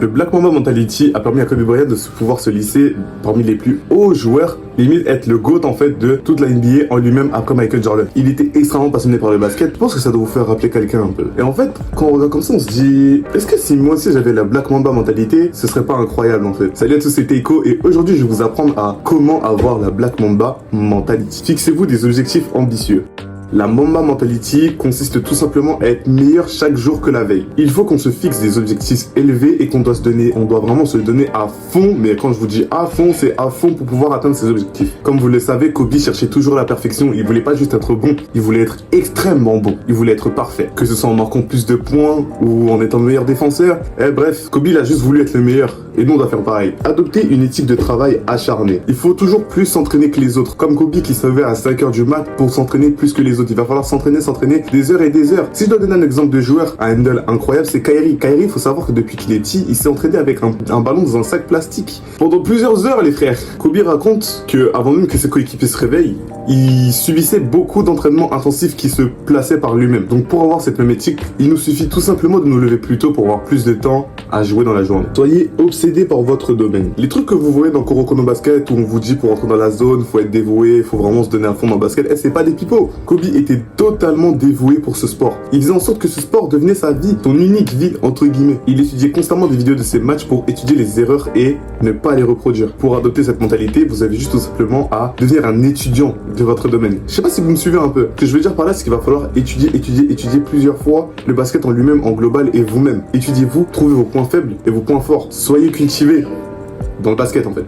Le Black Mamba Mentality a permis à Kobe Bryant de pouvoir se lisser parmi les plus hauts joueurs, limite être le GOAT en fait de toute la NBA en lui-même après Michael Jordan. Il était extrêmement passionné par le basket. Je pense que ça doit vous faire rappeler quelqu'un un peu. Et en fait, quand on regarde comme ça, on se dit, est-ce que si moi aussi j'avais la Black Mamba Mentalité, ce serait pas incroyable en fait. Salut à tous, c'est Teiko et aujourd'hui je vais vous apprendre à comment avoir la Black Mamba Mentality. Fixez-vous des objectifs ambitieux. La Mamba Mentality consiste tout simplement à être meilleur chaque jour que la veille. Il faut qu'on se fixe des objectifs élevés et qu'on doit on doit vraiment se donner à fond, mais quand je vous dis à fond, c'est à fond pour pouvoir atteindre ces objectifs. Comme vous le savez, Kobe cherchait toujours la perfection, il voulait pas juste être bon, il voulait être extrêmement bon, il voulait être parfait. Que ce soit en marquant plus de points ou en étant le meilleur défenseur, bref, Kobe il a juste voulu être le meilleur. Et nous on doit faire pareil. Adopter une éthique de travail acharnée. Il faut toujours plus s'entraîner que les autres. Comme Kobe qui se levait à 5h du mat pour s'entraîner plus que les autres. Il va falloir s'entraîner des heures et des heures. Si je dois donner un exemple de joueur à handle incroyable, c'est Kyrie. Kyrie, il faut savoir que depuis qu'il est petit, il s'est entraîné avec un ballon dans un sac plastique. Pendant plusieurs heures, les frères. Kobe raconte que avant même que ses coéquipiers se réveillent, il subissait beaucoup d'entraînements intensifs qui se plaçaient par lui-même. Donc pour avoir cette même éthique, il nous suffit tout simplement de nous lever plus tôt pour avoir plus de temps à jouer dans la journée. Soyez obsédés par votre domaine. Les trucs que vous voyez dans Kuroko no Basket où on vous dit pour entrer dans la zone, faut être dévoué, faut vraiment se donner à fond dans le basket, c'est pas des pipeaux. Kobe était totalement dévoué pour ce sport. Il faisait en sorte que ce sport devenait sa vie, son unique vie entre guillemets. Il étudiait constamment des vidéos de ses matchs pour étudier les erreurs et ne pas les reproduire. Pour adopter cette mentalité, vous avez juste tout simplement à devenir un étudiant de votre domaine. Je sais pas si vous me suivez un peu. Ce que je veux dire par là, c'est qu'il va falloir étudier plusieurs fois le basket en lui-même, en global et vous-même. Étudiez-vous, trouvez vos points faibles et vos points forts. Soyez cultivés. Dans le basket en fait.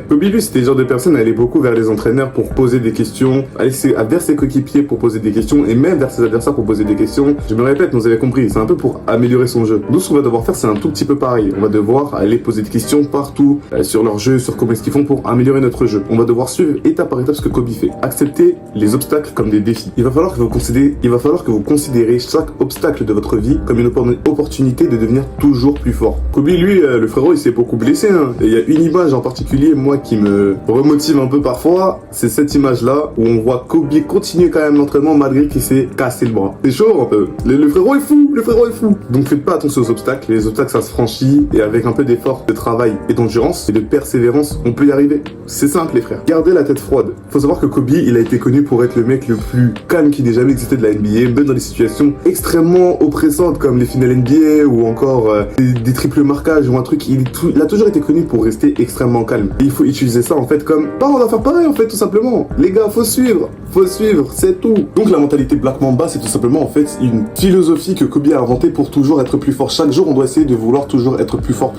Kobe lui c'était le genre de personne à aller beaucoup vers les entraîneurs pour poser des questions, aller vers ses coéquipiers pour poser des questions et même vers ses adversaires pour poser des questions. Je me répète, vous avez compris, c'est un peu pour améliorer son jeu. Nous ce qu'on va devoir faire c'est un tout petit peu pareil. On va devoir aller poser des questions partout sur leur jeu, sur comment est-ce qu'ils font pour améliorer notre jeu. On va devoir suivre étape par étape ce que Kobe fait. Accepter les obstacles comme des défis. Il va falloir que vous considérez chaque obstacle de votre vie comme une opportunité de devenir toujours plus fort. Kobe lui, le frérot il s'est beaucoup blessé hein. Et il y a une image en particulier, moi, qui me remotive un peu parfois, c'est cette image-là, où on voit Kobe continuer quand même l'entraînement malgré qu'il s'est cassé le bras. C'est chaud un peu. Le frérot est fou, le frérot est fou. Donc faites pas attention aux obstacles, les obstacles ça se franchit, et avec un peu d'effort, de travail et d'endurance et de persévérance, on peut y arriver. C'est simple les frères. Gardez la tête froide. Faut savoir que Kobe, il a été connu pour être le mec le plus calme qui n'ait jamais existé de la NBA, même dans des situations extrêmement oppressantes comme les finales NBA ou encore des triples marquages ou un truc, il a toujours été connu pour rester extrêmement calme. Et il faut utiliser ça en fait comme on va faire pareil en fait tout simplement. Les gars, faut suivre, c'est tout. Donc la mentalité Black Mamba, c'est tout simplement en fait une philosophie que Kobe a inventée pour toujours être plus fort. Chaque jour, on doit essayer de vouloir toujours être plus fort.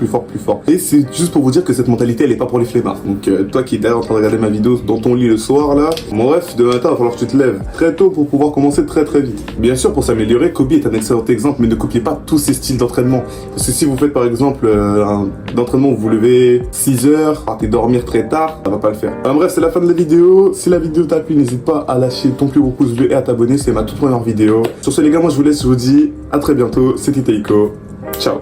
Et c'est juste pour vous dire que cette mentalité, elle est pas pour les flemmards. Donc toi qui es derrière en train de regarder ma vidéo dans ton lit le soir là, mon ref, demain matin, il va falloir que tu te lèves très tôt pour pouvoir commencer très vite. Bien sûr, pour s'améliorer, Kobe est un excellent exemple, mais ne copiez pas tous ces styles d'entraînement. Parce que si vous faites par exemple un entraînement où vous levez 6h, partez dormir très tard, ça va pas le faire. Bref, c'est la fin de la vidéo. Si la vidéo t'a plu, n'hésite pas à lâcher ton plus gros pouce bleu et à t'abonner, c'est ma toute première vidéo. Sur ce les gars, moi je vous laisse, je vous dis à très bientôt, c'était Teiko. Ciao.